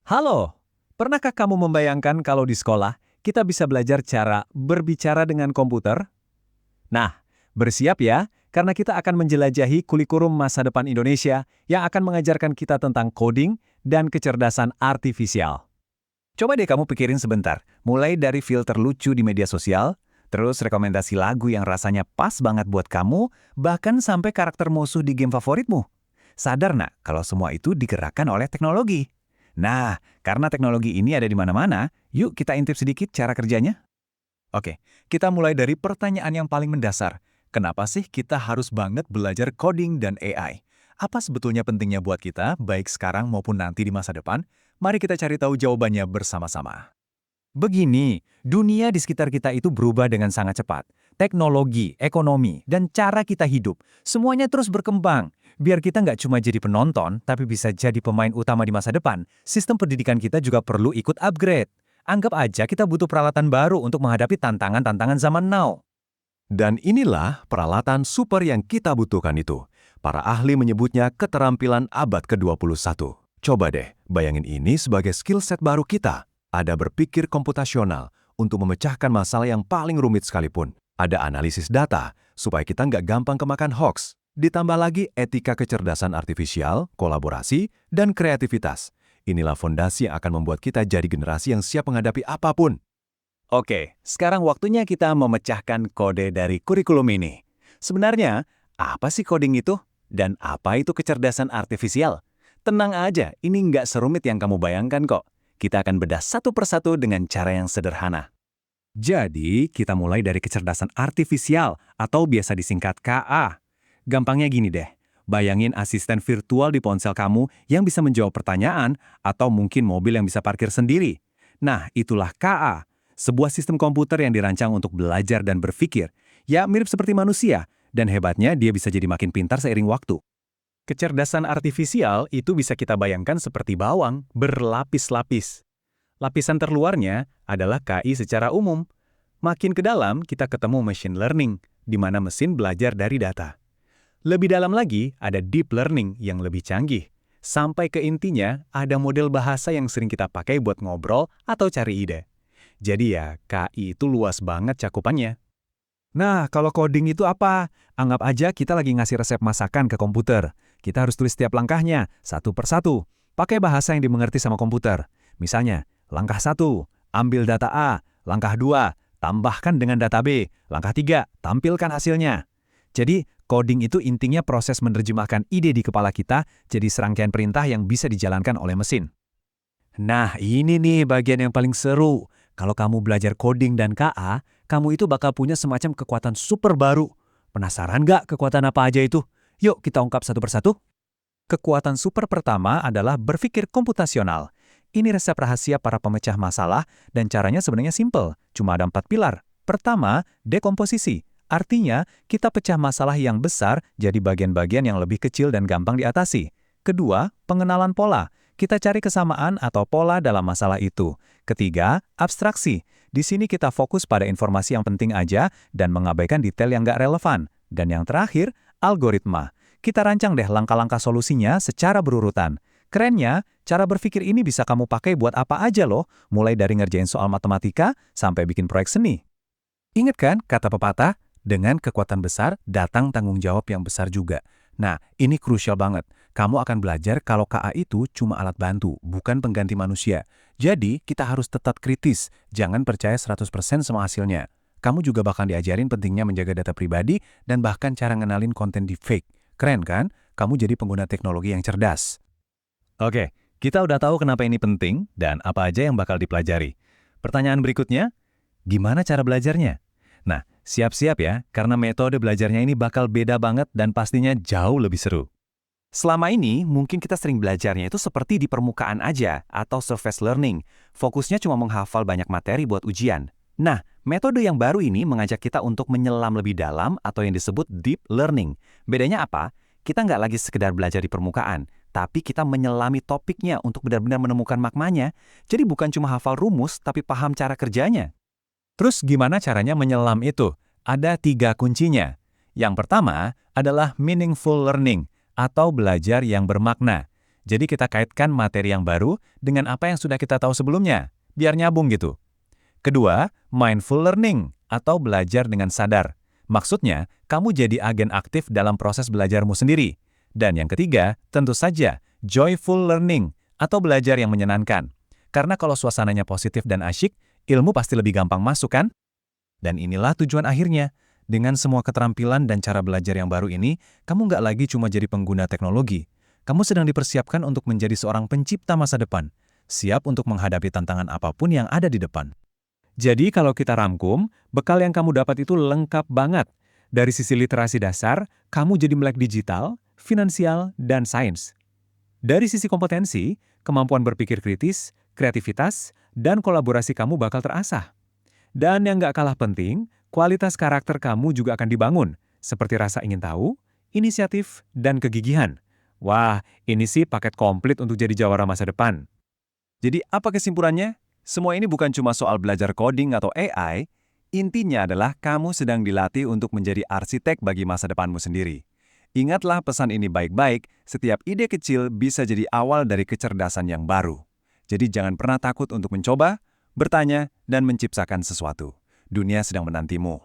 Halo, pernahkah kamu membayangkan kalau di sekolah kita bisa belajar cara berbicara dengan komputer? Nah, bersiap ya, karena kita akan menjelajahi kurikulum masa depan Indonesia yang akan mengajarkan kita tentang coding dan kecerdasan artifisial. Coba deh kamu pikirin sebentar, mulai dari filter lucu di media sosial, terus rekomendasi lagu yang rasanya pas banget buat kamu, bahkan sampai karakter musuh di game favoritmu. Sadar nak, kalau semua itu digerakkan oleh teknologi. Nah, karena teknologi ini ada di mana-mana, yuk kita intip sedikit cara kerjanya. Oke, kita mulai dari pertanyaan yang paling mendasar. Kenapa sih kita harus banget belajar coding dan AI? Apa sebetulnya pentingnya buat kita, baik sekarang maupun nanti di masa depan? Mari kita cari tahu jawabannya bersama-sama. Begini, dunia di sekitar kita itu berubah dengan sangat cepat. Teknologi, ekonomi, dan cara kita hidup, semuanya terus berkembang. Biar kita nggak cuma jadi penonton, tapi bisa jadi pemain utama di masa depan, sistem pendidikan kita juga perlu ikut upgrade. Anggap aja kita butuh peralatan baru untuk menghadapi tantangan-tantangan zaman now. Dan inilah peralatan super yang kita butuhkan itu. Para ahli menyebutnya keterampilan abad ke-21. Coba deh, bayangin ini sebagai skill set baru kita. Ada berpikir komputasional untuk memecahkan masalah yang paling rumit sekalipun. Ada analisis data supaya kita nggak gampang kemakan hoax. Ditambah lagi etika kecerdasan artifisial, kolaborasi, dan kreativitas. Inilah fondasi yang akan membuat kita jadi generasi yang siap menghadapi apapun. Oke, sekarang waktunya kita memecahkan kode dari kurikulum ini. Sebenarnya, apa sih coding itu? Dan apa itu kecerdasan artifisial? Tenang aja, ini nggak serumit yang kamu bayangkan kok. Kita akan bedah satu persatu dengan cara yang sederhana. Jadi, kita mulai dari kecerdasan artifisial atau biasa disingkat KA. Gampangnya gini deh, bayangin asisten virtual di ponsel kamu yang bisa menjawab pertanyaan atau mungkin mobil yang bisa parkir sendiri. Nah, itulah KA. Sebuah sistem komputer yang dirancang untuk belajar dan berpikir, ya mirip seperti manusia, dan hebatnya dia bisa jadi makin pintar seiring waktu. Kecerdasan artifisial itu bisa kita bayangkan seperti bawang, berlapis-lapis. Lapisan terluarnya adalah KI secara umum. Makin ke dalam, kita ketemu machine learning, di mana mesin belajar dari data. Lebih dalam lagi, ada deep learning yang lebih canggih. Sampai ke intinya, ada model bahasa yang sering kita pakai buat ngobrol atau cari ide. Jadi ya, KI itu luas banget cakupannya. Nah, kalau coding itu apa? Anggap aja kita lagi ngasih resep masakan ke komputer. Kita harus tulis setiap langkahnya, satu persatu. Pakai bahasa yang dimengerti sama komputer. Misalnya, langkah 1, ambil data A. Langkah 2, tambahkan dengan data B. Langkah 3, tampilkan hasilnya. Jadi, coding itu intinya proses menerjemahkan ide di kepala kita jadi serangkaian perintah yang bisa dijalankan oleh mesin. Nah, ini nih bagian yang paling seru. Kalau kamu belajar coding dan KA, kamu itu bakal punya semacam kekuatan super baru. Penasaran nggak kekuatan apa aja itu? Yuk kita ungkap satu persatu. Kekuatan super pertama adalah berpikir komputasional. Ini resep rahasia para pemecah masalah dan caranya sebenarnya simple, cuma ada 4 pilar. Pertama, dekomposisi. Artinya, kita pecah masalah yang besar jadi bagian-bagian yang lebih kecil dan gampang diatasi. Kedua, pengenalan pola. Kita cari kesamaan atau pola dalam masalah itu. Ketiga, abstraksi. Di sini kita fokus pada informasi yang penting aja dan mengabaikan detail yang nggak relevan. Dan yang terakhir, algoritma. Kita rancang deh langkah-langkah solusinya secara berurutan. Kerennya, cara berpikir ini bisa kamu pakai buat apa aja loh, mulai dari ngerjain soal matematika sampai bikin proyek seni. Ingat kan kata pepatah, dengan kekuatan besar datang tanggung jawab yang besar juga. Nah, ini krusial banget. Kamu akan belajar kalau KA itu cuma alat bantu, bukan pengganti manusia. Jadi, kita harus tetap kritis. Jangan percaya 100% sama hasilnya. Kamu juga bakal diajarin pentingnya menjaga data pribadi dan bahkan cara ngenalin konten di fake. Keren kan? Kamu jadi pengguna teknologi yang cerdas. Oke, kita udah tahu kenapa ini penting dan apa aja yang bakal dipelajari. Pertanyaan berikutnya, gimana cara belajarnya? Nah, siap-siap ya, karena metode belajarnya ini bakal beda banget dan pastinya jauh lebih seru. Selama ini, mungkin kita sering belajarnya itu seperti di permukaan aja, atau surface learning. Fokusnya cuma menghafal banyak materi buat ujian. Nah, metode yang baru ini mengajak kita untuk menyelam lebih dalam atau yang disebut deep learning. Bedanya apa? Kita nggak lagi sekedar belajar di permukaan, tapi kita menyelami topiknya untuk benar-benar menemukan maknanya. Jadi bukan cuma hafal rumus, tapi paham cara kerjanya. Terus gimana caranya menyelam itu? Ada 3 kuncinya. Yang pertama adalah meaningful learning atau belajar yang bermakna. Jadi kita kaitkan materi yang baru dengan apa yang sudah kita tahu sebelumnya, biar nyambung gitu. Kedua, mindful learning atau belajar dengan sadar. Maksudnya, kamu jadi agen aktif dalam proses belajarmu sendiri. Dan yang ketiga, tentu saja, joyful learning atau belajar yang menyenangkan. Karena kalau suasananya positif dan asyik, ilmu pasti lebih gampang masuk kan? Dan inilah tujuan akhirnya. Dengan semua keterampilan dan cara belajar yang baru ini, kamu nggak lagi cuma jadi pengguna teknologi. Kamu sedang dipersiapkan untuk menjadi seorang pencipta masa depan, siap untuk menghadapi tantangan apapun yang ada di depan. Jadi kalau kita rangkum, bekal yang kamu dapat itu lengkap banget. Dari sisi literasi dasar, kamu jadi melek digital, finansial, dan sains. Dari sisi kompetensi, kemampuan berpikir kritis, kreativitas, dan kolaborasi kamu bakal terasah. Dan yang nggak kalah penting, kualitas karakter kamu juga akan dibangun, seperti rasa ingin tahu, inisiatif, dan kegigihan. Wah, ini sih paket komplit untuk jadi jawara masa depan. Jadi apa kesimpulannya? Semua ini bukan cuma soal belajar coding atau AI, intinya adalah kamu sedang dilatih untuk menjadi arsitek bagi masa depanmu sendiri. Ingatlah pesan ini baik-baik, setiap ide kecil bisa jadi awal dari kecerdasan yang baru. Jadi jangan pernah takut untuk mencoba, bertanya, dan menciptakan sesuatu. Dunia sedang menantimu.